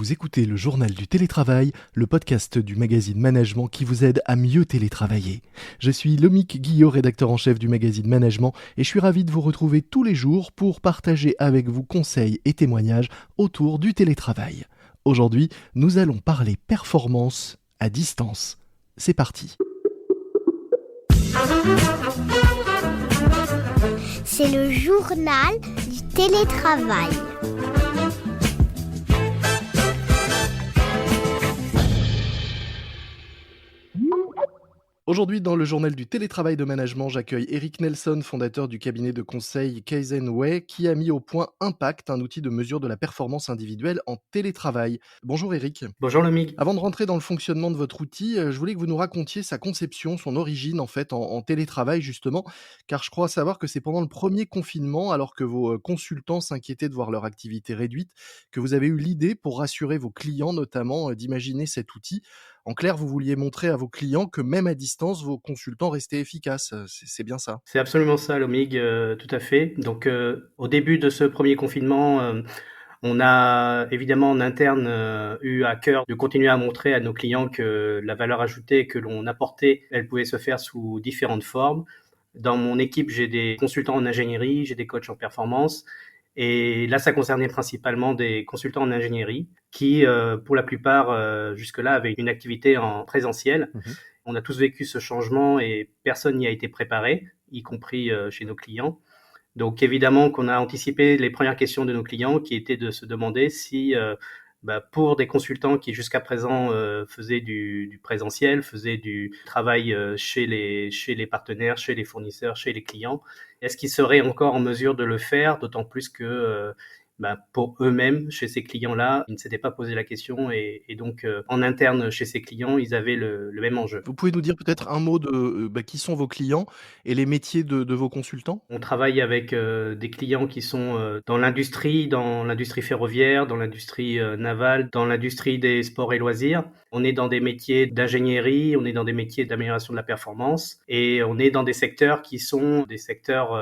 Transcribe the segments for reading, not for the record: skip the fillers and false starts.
Vous écoutez le journal du télétravail, le podcast du magazine Management qui vous aide à mieux télétravailler. Je suis Lomique Guillot, rédacteur en chef du magazine Management, et je suis ravi de vous retrouver tous les jours pour partager avec vous conseils et témoignages autour du télétravail. Aujourd'hui, nous allons parler performance à distance. C'est parti. C'est le journal du télétravail. Aujourd'hui, dans le journal du télétravail de management, j'accueille Eric Nelson, fondateur du cabinet de conseil Kaizenway, qui a mis au point Impact, un outil de mesure de la performance individuelle en télétravail. Bonjour Eric. Bonjour Lomique. Avant de rentrer dans le fonctionnement de votre outil, je voulais que vous nous racontiez sa conception, son origine en fait en télétravail justement, car je crois savoir que c'est pendant le premier confinement, alors que vos consultants s'inquiétaient de voir leur activité réduite, que vous avez eu l'idée pour rassurer vos clients notamment d'imaginer cet outil. En clair, vous vouliez montrer à vos clients que même à distance, vos consultants restaient efficaces. C'est bien ça? C'est absolument ça Lomique, tout à fait. Donc au début de ce premier confinement, on a évidemment en interne eu à cœur de continuer à montrer à nos clients que la valeur ajoutée que l'on apportait, elle pouvait se faire sous différentes formes. Dans mon équipe, j'ai des consultants en ingénierie, j'ai des coachs en performance. Et là, ça concernait principalement des consultants en ingénierie qui, pour la plupart, jusque-là, avaient une activité en présentiel. On a tous vécu ce changement et personne n'y a été préparé, y compris chez nos clients. Donc évidemment qu'on a anticipé les premières questions de nos clients qui étaient de se demander si pour des consultants qui jusqu'à présent faisaient du présentiel, faisaient du travail chez les partenaires, chez les fournisseurs, chez les clients, est-ce qu'ils seraient encore en mesure de le faire, d'autant plus que pour eux-mêmes, chez ces clients-là, ils ne s'étaient pas posé la question et donc en interne chez ces clients, ils avaient le même enjeu. Vous pouvez nous dire peut-être un mot de qui sont vos clients et les métiers de vos consultants? On travaille avec des clients qui sont dans l'industrie ferroviaire, dans l'industrie navale, dans l'industrie des sports et loisirs. On est dans des métiers d'ingénierie, on est dans des métiers d'amélioration de la performance et on est dans des secteurs qui sont des secteurs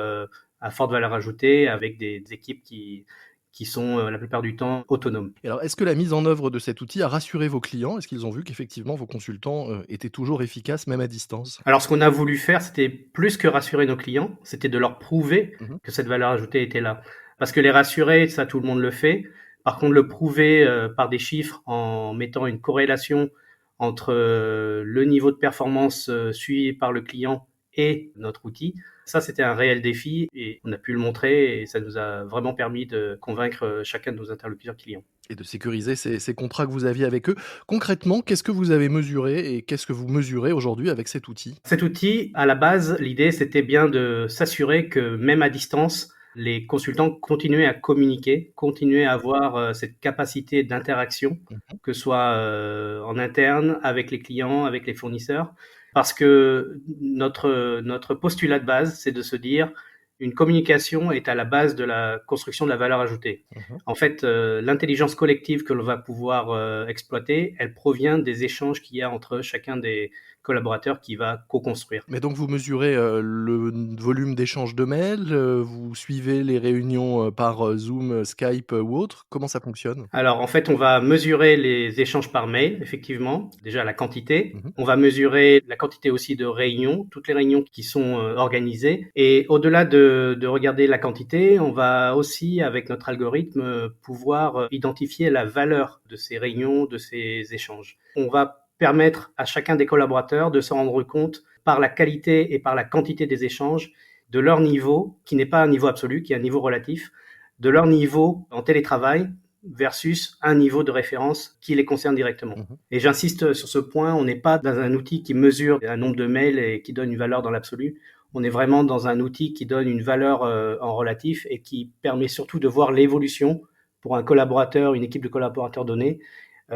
à forte valeur ajoutée avec des équipes qui sont la plupart du temps autonomes. Et alors, est-ce que la mise en œuvre de cet outil a rassuré vos clients? Est-ce qu'ils ont vu qu'effectivement vos consultants étaient toujours efficaces même à distance? Alors, ce qu'on a voulu faire, c'était plus que rassurer nos clients, c'était de leur prouver Mmh. que cette valeur ajoutée était là. Parce que les rassurer, ça, tout le monde le fait. Par contre, le prouver par des chiffres en mettant une corrélation entre le niveau de performance suivi par le client et notre outil, ça, c'était un réel défi et on a pu le montrer et ça nous a vraiment permis de convaincre chacun de nos interlocuteurs clients. Et de sécuriser ces contrats que vous aviez avec eux. Concrètement, qu'est-ce que vous avez mesuré et qu'est-ce que vous mesurez aujourd'hui avec cet outil? Cet outil, à la base, l'idée, c'était bien de s'assurer que même à distance, les consultants continuaient à communiquer, continuaient à avoir cette capacité d'interaction, Mmh. que ce soit en interne, avec les clients, avec les fournisseurs. Parce que notre postulat de base, c'est de se dire une communication est à la base de la construction de la valeur ajoutée. Mmh. En fait, l'intelligence collective que l'on va pouvoir exploiter, elle provient des échanges qu'il y a entre chacun des collaborateurs qui va co-construire. Mais donc vous mesurez, le volume d'échange de mails, vous suivez les réunions, par, Zoom, Skype, ou autre? Comment ça fonctionne? Alors, en fait, on va mesurer les échanges par mail, effectivement, déjà la quantité. Mmh. On va mesurer la quantité aussi de réunions, toutes les réunions qui sont organisées. Et au-delà de regarder la quantité, on va aussi, avec notre algorithme, pouvoir identifier la valeur de ces réunions, de ces échanges. On va permettre à chacun des collaborateurs de se rendre compte par la qualité et par la quantité des échanges de leur niveau, qui n'est pas un niveau absolu, qui est un niveau relatif, de leur niveau en télétravail versus un niveau de référence qui les concerne directement. Mmh. Et j'insiste sur ce point, on n'est pas dans un outil qui mesure un nombre de mails et qui donne une valeur dans l'absolu. On est vraiment dans un outil qui donne une valeur en relatif et qui permet surtout de voir l'évolution pour un collaborateur, une équipe de collaborateurs donnés,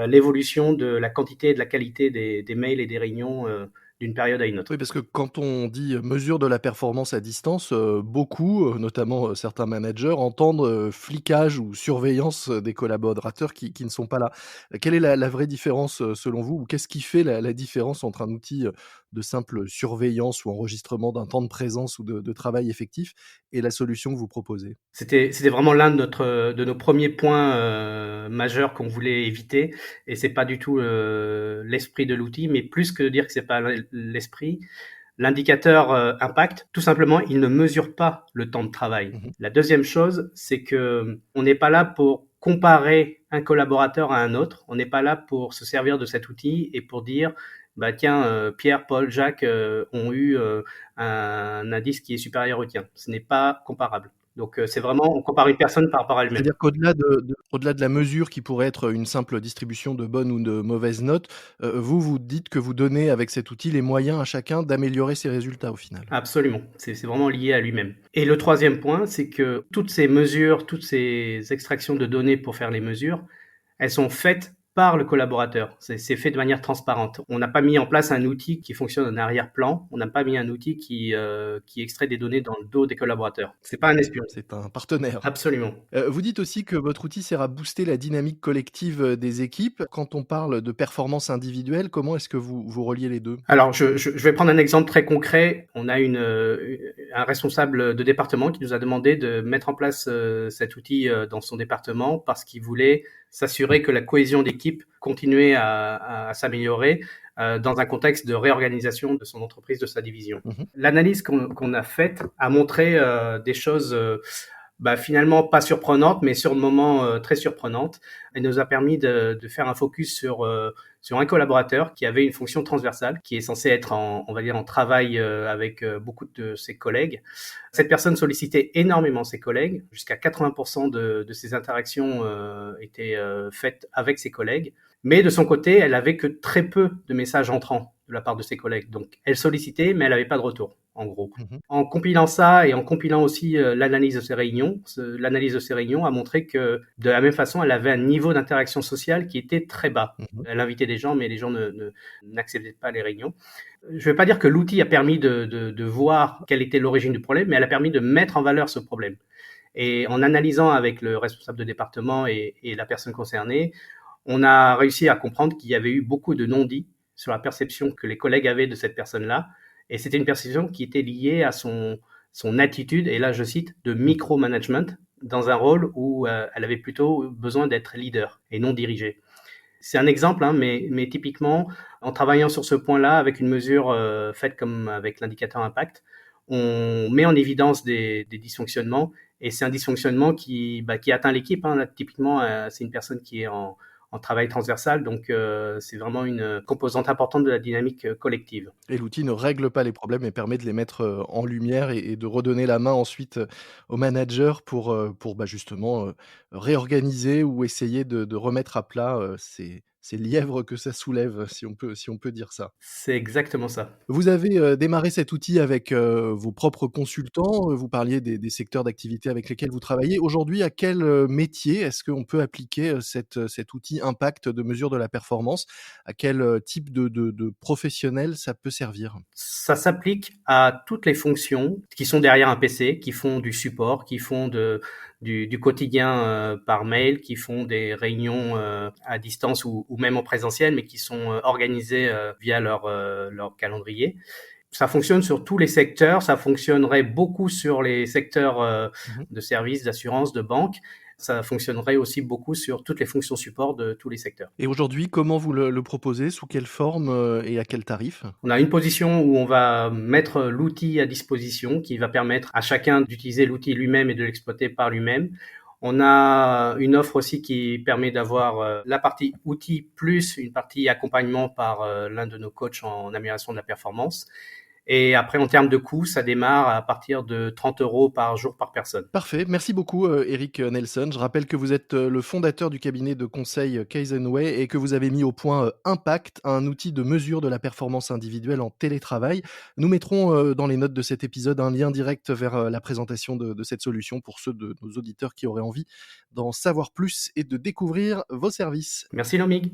l'évolution de la quantité et de la qualité des mails et des réunions d'une période à une autre. Oui, parce que quand on dit, mesure de la performance à distance, beaucoup, notamment, certains managers entendent, flicage ou surveillance, des collaborateurs qui ne sont pas là. Quelle est la vraie différence, selon vous? Ou qu'est-ce qui fait la différence entre un outil, de simple surveillance ou enregistrement d'un temps de présence ou de travail effectif et la solution que vous proposez? C'était vraiment l'un de nos premiers points, majeurs qu'on voulait éviter et c'est pas du tout, l'esprit de l'outil, mais plus que dire que c'est pas l'esprit, l'indicateur, impact, tout simplement, il ne mesure pas le temps de travail. Mmh. La deuxième chose, c'est que on n'est pas là pour comparer un collaborateur à un autre. On n'est pas là pour se servir de cet outil et pour dire: «Bah, tiens, Pierre, Paul, Jacques, ont eu, un indice qui est supérieur au tien». Ce n'est pas comparable. Donc, c'est vraiment on compare une personne par rapport à elle-même. C'est-à-dire qu'au-delà au-delà de la mesure qui pourrait être une simple distribution de bonnes ou de mauvaises notes, vous dites que vous donnez avec cet outil les moyens à chacun d'améliorer ses résultats au final? Absolument, c'est vraiment lié à lui-même. Et le troisième point, c'est que toutes ces mesures, toutes ces extractions de données pour faire les mesures, elles sont faites par le collaborateur. C'est fait de manière transparente. On n'a pas mis en place un outil qui fonctionne en arrière-plan. On n'a pas mis un outil qui extrait des données dans le dos des collaborateurs. C'est pas un espion. C'est un partenaire. Absolument. Vous dites aussi que votre outil sert à booster la dynamique collective, des équipes. Quand on parle de performance individuelle, comment est-ce que vous reliez les 2? Alors, je vais prendre un exemple très concret. On a un responsable de département qui nous a demandé de mettre en place cet outil dans son département parce qu'il voulait s'assurer que la cohésion d'équipe continuait à s'améliorer dans un contexte de réorganisation de son entreprise, de sa division. Mmh. L'analyse qu'on a faite a montré des choses finalement pas surprenantes, mais sur le moment très surprenantes. Elle nous a permis de faire un focus sur un collaborateur qui avait une fonction transversale, qui est censé être on va dire en travail avec beaucoup de ses collègues. Cette personne sollicitait énormément ses collègues, jusqu'à 80% de ses interactions étaient faites avec ses collègues. Mais de son côté, elle avait que très peu de messages entrants de la part de ses collègues. Donc, elle sollicitait, mais elle n'avait pas de retour, en gros. Mmh. En compilant ça et en compilant aussi l'analyse de ces réunions, l'analyse de ces réunions a montré que de la même façon, elle avait un niveau d'interaction sociale qui était très bas. Mmh. Elle invitait des gens, mais les gens n'acceptaient pas les réunions. Je ne vais pas dire que l'outil a permis de voir quelle était l'origine du problème, mais elle a permis de mettre en valeur ce problème. Et en analysant avec le responsable de département et la personne concernée, on a réussi à comprendre qu'il y avait eu beaucoup de non-dits sur la perception que les collègues avaient de cette personne-là. Et c'était une perception qui était liée à son attitude, et là je cite, de micromanagement, dans un rôle où elle avait plutôt besoin d'être leader et non dirigée. C'est un exemple, hein, mais typiquement, en travaillant sur ce point-là, avec une mesure faite comme avec l'indicateur impact, on met en évidence des dysfonctionnements, et c'est un dysfonctionnement qui atteint l'équipe. Hein. Là, typiquement, c'est une personne qui est en travail transversal, donc c'est vraiment une composante importante de la dynamique collective. Et l'outil ne règle pas les problèmes, mais permet de les mettre, en lumière et de redonner la main ensuite, au manager pour, bah, justement, réorganiser ou essayer de remettre à plat, ces lièvres que ça soulève, si on peut dire ça. C'est exactement ça. Vous avez, démarré cet outil avec, vos propres consultants, vous parliez des secteurs d'activité avec lesquels vous travaillez. Aujourd'hui, à quel, métier est-ce qu'on peut appliquer, cet outil impact de mesure de la performance? À quel, type de professionnel ça peut servir? Ça s'applique à toutes les fonctions qui sont derrière un PC, qui font du support, qui font du quotidien par mail, qui font des réunions à distance ou même en présentiel, mais qui sont organisées via leur calendrier. Ça fonctionne sur tous les secteurs, ça fonctionnerait beaucoup sur les secteurs Mmh. de services, d'assurance, de banque. Ça fonctionnerait aussi beaucoup sur toutes les fonctions support de tous les secteurs. Et aujourd'hui, comment vous le proposez? Sous quelle forme, et à quel tarif? On a une position où on va mettre l'outil à disposition qui va permettre à chacun d'utiliser l'outil lui-même et de l'exploiter par lui-même. On a une offre aussi qui permet d'avoir la partie outils plus une partie accompagnement par l'un de nos coachs en amélioration de la performance. Et après, en termes de coûts, ça démarre à partir de 30 € par jour par personne. Parfait, merci beaucoup, Eric Nelson. Je rappelle que vous êtes, le fondateur du cabinet de conseil, Kaizenway et que vous avez mis au point, Impact, un outil de mesure de la performance individuelle en télétravail. Nous mettrons, dans les notes de cet épisode un lien direct vers, la présentation de cette solution pour ceux de nos auditeurs qui auraient envie d'en savoir plus et de découvrir vos services. Merci Lomig.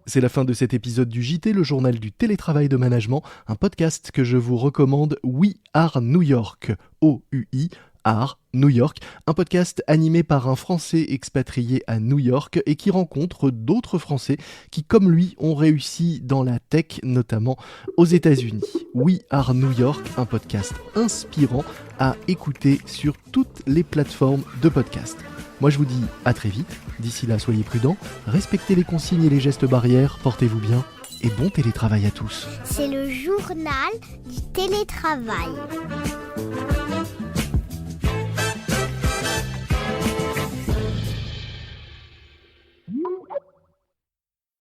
C'est la fin de cet épisode du JT, le journal du télétravail de management, un podcast que je vous recommande, We Are New York, OUI, Are New York, un podcast animé par un Français expatrié à New York et qui rencontre d'autres Français qui, comme lui, ont réussi dans la tech, notamment aux États-Unis. We Are New York, un podcast inspirant à écouter sur toutes les plateformes de podcast. Moi je vous dis à très vite, d'ici là soyez prudents, respectez les consignes et les gestes barrières, portez-vous bien et bon télétravail à tous. C'est le journal du télétravail.